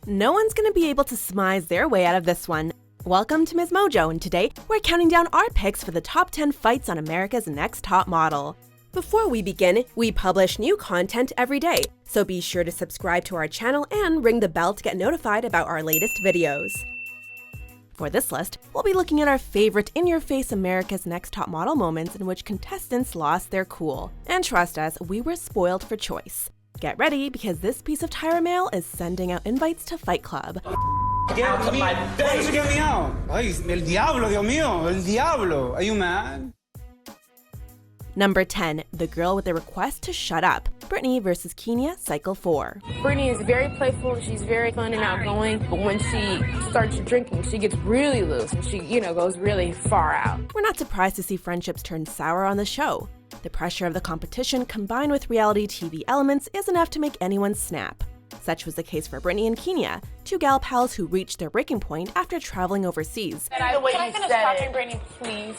No one's gonna be able to smize their way out of this one. Welcome to MsMojo, and today we're counting down our picks for the top 10 fights on America's Next Top Model. Before we begin, we publish new content every day, so be sure to subscribe to our channel and ring the bell to get notified about our latest videos. For this list, we'll be looking at our favorite in-your-face America's Next Top Model moments in which contestants lost their cool. And trust us, we were spoiled for choice. Get ready, because this piece of Tyra Mail is sending out invites to Fight Club. Get me out. Ay, el diablo, Dios mío, el diablo. Are you mad? Number 10, the girl with the request to shut up. Brittany versus Keenyah, Cycle 4. Brittany is very playful, she's very fun and outgoing, but when she starts drinking, she gets really loose and she, goes really far out. We're not surprised to see friendships turn sour on the show. The pressure of the competition combined with reality TV elements is enough to make anyone snap. Such was the case for Brittany and Keenyah, two gal pals who reached their breaking point after traveling overseas. Can I finish talking, Brittany, please?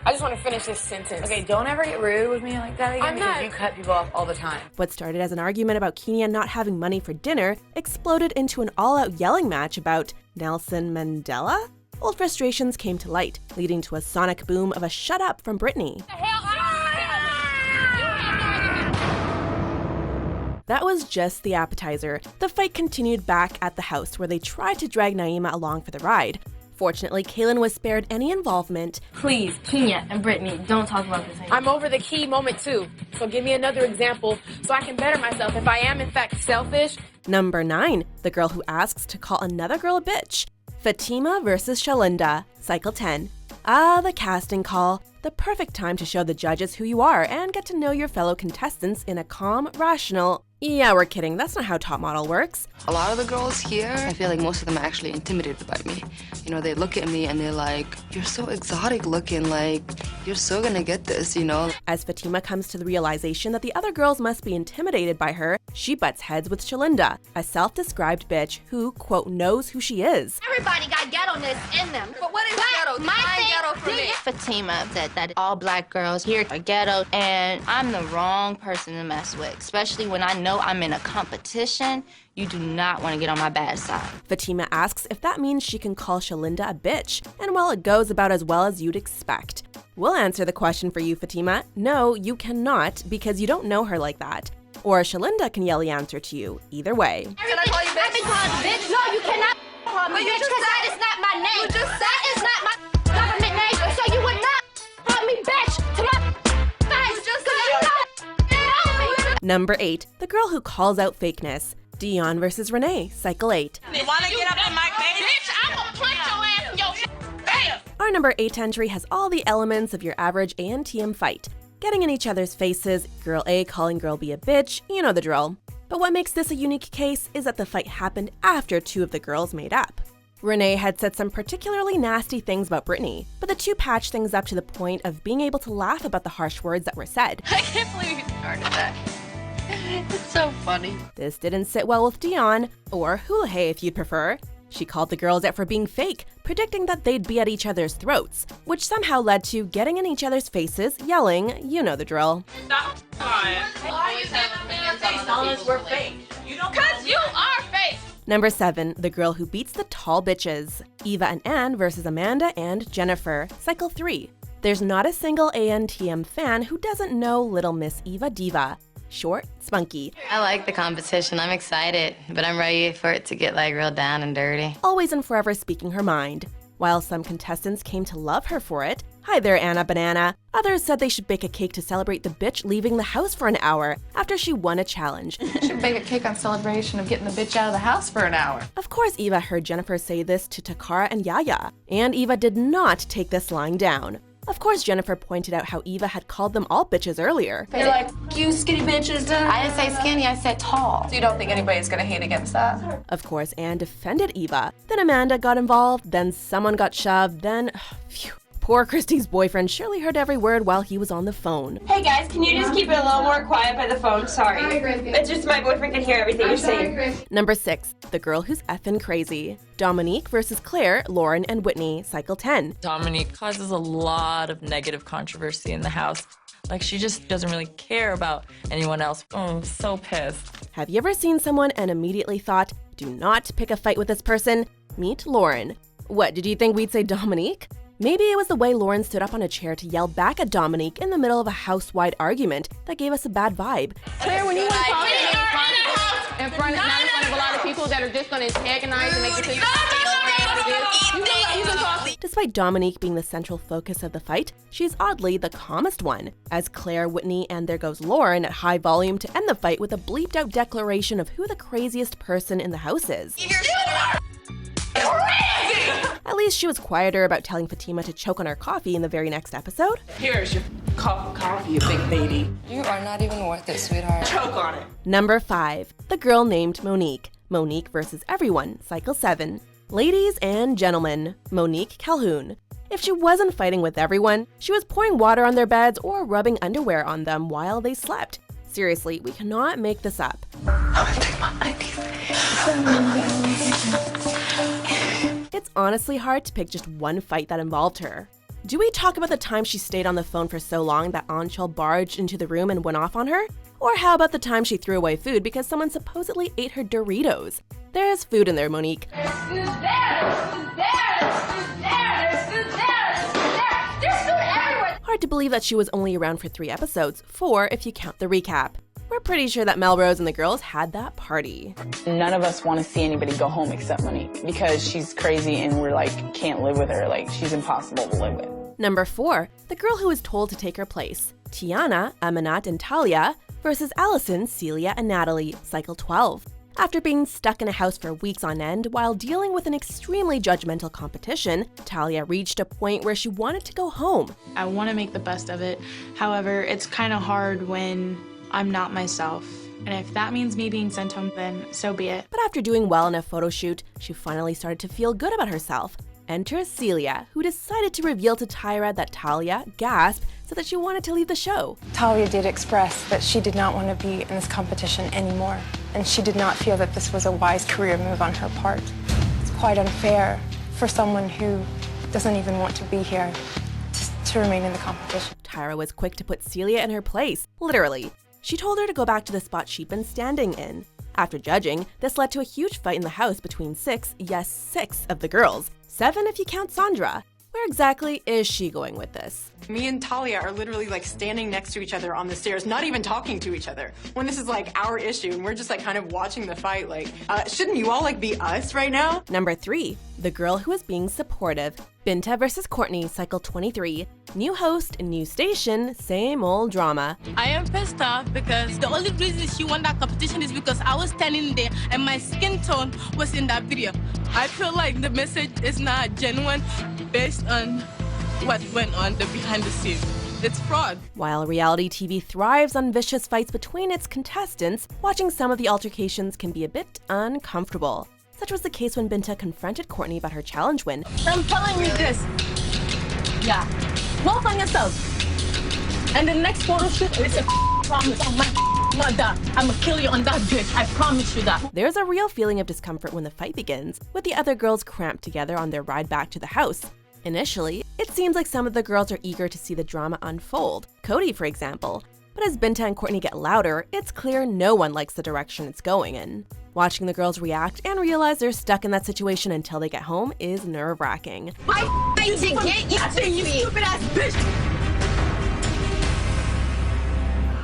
I just want to finish this sentence. Okay, don't ever get rude with me like that again because you cut people off all the time. What started as an argument about Keenyah not having money for dinner exploded into an all-out yelling match about Nelson Mandela? Old frustrations came to light, leading to a sonic boom of a shut up from Brittany. That was just the appetizer. The fight continued back at the house where they tried to drag Naima along for the ride. Fortunately, Kaylin was spared any involvement. Please, Keenyah and Brittany, don't talk about this anymore. I'm over the key moment too, so give me another example so I can better myself if I am in fact selfish. Number 9, the girl who asks to call another girl a bitch. Fatima versus Shalinda, Cycle 10. Ah, the casting call. The perfect time to show the judges who you are and get to know your fellow contestants in a calm, rational, yeah, we're kidding, that's not how Top Model works. A lot of the girls here, I feel like most of them are actually intimidated by me. They look at me and they're like, you're so exotic looking, like, you're so gonna get this, As Fatima comes to the realization that the other girls must be intimidated by her, she butts heads with Shalinda, a self-described bitch who, quote, knows who she is. Everybody got ghetto-ness in them. But what is ghetto? Define ghetto for me. Fatima said that all black girls here are ghetto, and I'm the wrong person to mess with, especially when I know I'm in a competition. You do not want to get on my bad side. Fatima asks if that means she can call Shalinda a bitch, and well, it goes about as well as you'd expect. We'll answer the question for you, Fatima. No, you cannot, because you don't know her like that. Or Shalinda can yell the answer to you. Either way. Can I call you bitch? I've been called a bitch. No, you cannot call me bitch, because that is not my name. That is not my government name, so you would not call me bitch to my face. Number 8, the girl who calls out fakeness. Dionne versus Renee, Cycle 8. You wanna get up in my face? Bitch, I'm gonna punch your ass in your face. Our number 8 entry has all the elements of your average ANTM fight. Getting in each other's faces, girl A calling girl B a bitch, you know the drill. But what makes this a unique case is that the fight happened after two of the girls made up. Renee had said some particularly nasty things about Brittany, but the two patched things up to the point of being able to laugh about the harsh words that were said. I can't believe you started that. It's so funny. This didn't sit well with Dionne, or Hula Hey if you'd prefer. She called the girls out for being fake, predicting that they'd be at each other's throats, which somehow led to getting in each other's faces, yelling, you know the drill. Stop lying. Why are you telling us we're fake? Because you are fake. Number 7, the girl who beats the tall bitches. Eva and Ann versus Amanda and Jennifer, Cycle 3. There's not a single ANTM fan who doesn't know Little Miss Eva Diva. Short, spunky. I like the competition. I'm excited, but I'm ready for it to get real down and dirty. Always and forever speaking her mind. While some contestants came to love her for it, hi there Anna Banana, others said they should bake a cake to celebrate the bitch leaving the house for an hour after she won a challenge. Should bake a cake on celebration of getting the bitch out of the house for an hour. Of course Eva heard Jennifer say this to Takara and Yaya, and Eva did not take this lying down. Of course, Jennifer pointed out how Eva had called them all bitches earlier. You're like, you skinny bitches. I didn't say skinny, I said tall. So you don't think anybody's gonna hate against that? Of course, Anne defended Eva. Then Amanda got involved, then someone got shoved, then... Phew. Poor Christy's boyfriend surely heard every word while he was on the phone. Hey guys, can you just keep it a little more quiet by the phone? Sorry. It's just my boyfriend can hear everything you're saying. Number 6, the girl who's effing crazy. Dominique versus Claire, Lauren, and Whitney, Cycle 10. Dominique causes a lot of negative controversy in the house. Like, she just doesn't really care about anyone else. Oh, I'm so pissed. Have you ever seen someone and immediately thought, do not pick a fight with this person? Meet Lauren. What, did you think we'd say Dominique? Maybe it was the way Lauren stood up on a chair to yell back at Dominique in the middle of a house-wide argument that gave us a bad vibe. Claire, when you want to talk in front of a lot of people that are just going to antagonize and make you feel you can talk. Despite Dominique being the central focus of the fight, she's oddly the calmest one, as Claire, Whitney, and there goes Lauren at high volume to end the fight with a bleeped-out declaration of who the craziest person in the house is. At least she was quieter about telling Fatima to choke on her coffee in the very next episode. Here's your coffee, you big baby. You are not even worth it, sweetheart. Choke on it. Number 5, the girl named Monique. Monique versus everyone, Cycle 7. Ladies and gentlemen, Monique Calhoun. If she wasn't fighting with everyone, she was pouring water on their beds or rubbing underwear on them while they slept. Seriously, we cannot make this up. It's honestly hard to pick just one fight that involved her. Do we talk about the time she stayed on the phone for so long that Anshul barged into the room and went off on her? Or how about the time she threw away food because someone supposedly ate her Doritos? There's food in there, Monique. There's food there, there's food there, there's food there, there's food there, there's food there, there's food everywhere. Hard to believe that she was only around for 3 episodes, 4 if you count the recap. We're pretty sure that Melrose and the girls had that party. None of us want to see anybody go home except Monique because she's crazy and we're like, can't live with her. Like, she's impossible to live with. Number 4, the girl who was told to take her place. Tiana, Amanat, and Talia versus Allison, Celia, and Natalie, Cycle 12. After being stuck in a house for weeks on end while dealing with an extremely judgmental competition, Talia reached a point where she wanted to go home. I want to make the best of it. However, it's kind of hard when I'm not myself. And if that means me being sent home, then so be it. But after doing well in a photo shoot, she finally started to feel good about herself. Enter Celia, who decided to reveal to Tyra that Talia gasped so that she wanted to leave the show. Talia did express that she did not want to be in this competition anymore, and she did not feel that this was a wise career move on her part. It's quite unfair for someone who doesn't even want to be here to remain in the competition. Tyra was quick to put Celia in her place, literally. She told her to go back to the spot she'd been standing in. After judging, this led to a huge fight in the house between 6 of the girls. 7 if you count Sandra. Where exactly is she going with this? Me and Talia are literally like standing next to each other on the stairs, not even talking to each other, when this is like our issue and we're just like kind of watching the fight. Like, shouldn't you all like be us right now? Number 3, the girl who is being supportive. Binta versus Courtney, Cycle 23. New host, new station, same old drama. I am pissed off because the only reason she won that competition is because I was standing there and my skin tone was in that video. I feel like the message is not genuine based on what went on the behind the scenes. It's fraud. While reality TV thrives on vicious fights between its contestants, watching some of the altercations can be a bit uncomfortable. Such was the case when Binta confronted Courtney about her challenge win. I'm telling you this. Yeah. Work on yourself. And the next photo shoot is a promise on my mother. I'ma kill you on that bitch. I promise you that. There's a real feeling of discomfort when the fight begins, with the other girls cramped together on their ride back to the house. Initially, it seems like some of the girls are eager to see the drama unfold. Cody, for example. But as Binta and Courtney get louder, it's clear no one likes the direction it's going in. Watching the girls react and realize they're stuck in that situation until they get home is nerve-wracking. I need to get you stupid ass bitch.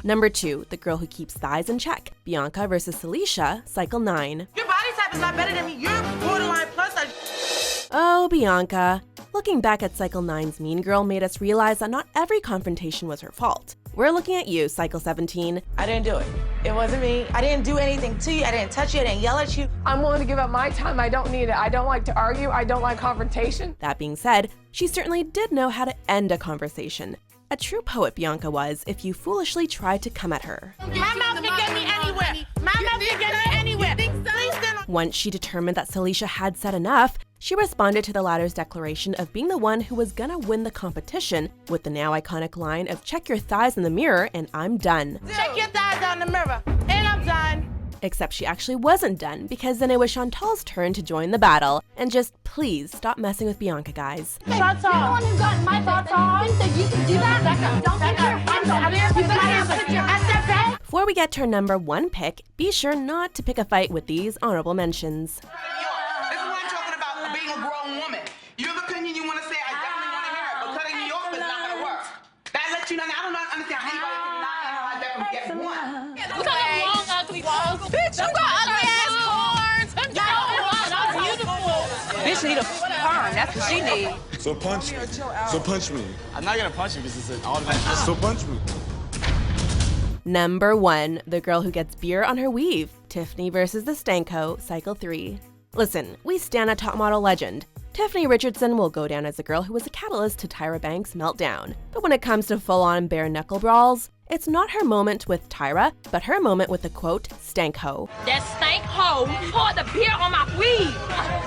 Number 2, the girl who keeps thighs in check. Bianca versus Saleisha, Cycle 9. Your body type is not better than me. You're borderline plus. Oh, Bianca. Looking back at Cycle 9's Mean Girl made us realize that not every confrontation was her fault. We're looking at you, Cycle 17. I didn't do it. It wasn't me. I didn't do anything to you. I didn't touch you. I didn't yell at you. I'm willing to give up my time. I don't need it. I don't like to argue. I don't like confrontation. That being said, she certainly did know how to end a conversation. A true poet Bianca was if you foolishly tried to come at her. My mouth can get me anywhere. My mouth can get me anywhere. Once she determined that Saleisha had said enough, she responded to the latter's declaration of being the one who was gonna win the competition with the now iconic line of "check your thighs in the mirror and I'm done." Check your thighs out in the mirror and I'm done. Except she actually wasn't done, because then it was Chantal's turn to join the battle. And just please stop messing with Bianca, guys. Shots off. You're the one who got my thoughts off. Binta, you can do that. Don't put your hands on me. You better put your hands up. Before we get to our number 1 pick, be sure not to pick a fight with these honorable mentions. This is what I'm talking about, being a grown woman. You have an opinion you want to say, I definitely want to hear it, but cutting me off is not going to work. That lets you know, I don't understand how anybody can not analyze that from get one. Look at them long, ugly balls. Bitch, you got ugly ass corns. I'm beautiful. Bitch need a perm. That's what she need. So punch me. So punch me. I'm not gonna punch you because it's an automatic. So punch me. Number 1, the girl who gets beer on her weave. Tiffany versus the Stanko, Cycle 3. Listen, we stan a top model legend. Tiffany Richardson will go down as the girl who was a catalyst to Tyra Banks' meltdown. But when it comes to full-on bare-knuckle brawls, it's not her moment with Tyra, but her moment with the quote, Stanko. That stank hoe poured the beer on my weave.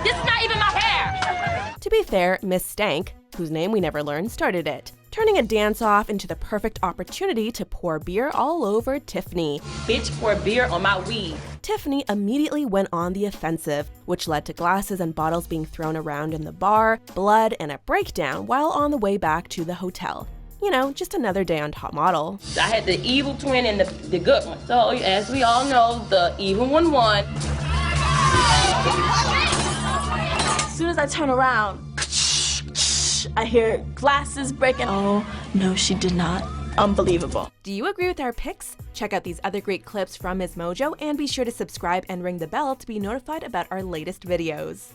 This is not even my hair. To be fair, Miss Stank, whose name we never learned, started it, turning a dance-off into the perfect opportunity to pour beer all over Tiffany. Bitch poured beer on my weave. Tiffany immediately went on the offensive, which led to glasses and bottles being thrown around in the bar, blood, and a breakdown while on the way back to the hotel. You know, just another day on Top Model. I had the evil twin and the good one. So, as we all know, the evil one won. As soon as I turn around, I hear glasses breaking. Oh, no, she did not. Unbelievable. Do you agree with our picks? Check out these other great clips from MsMojo and be sure to subscribe and ring the bell to be notified about our latest videos.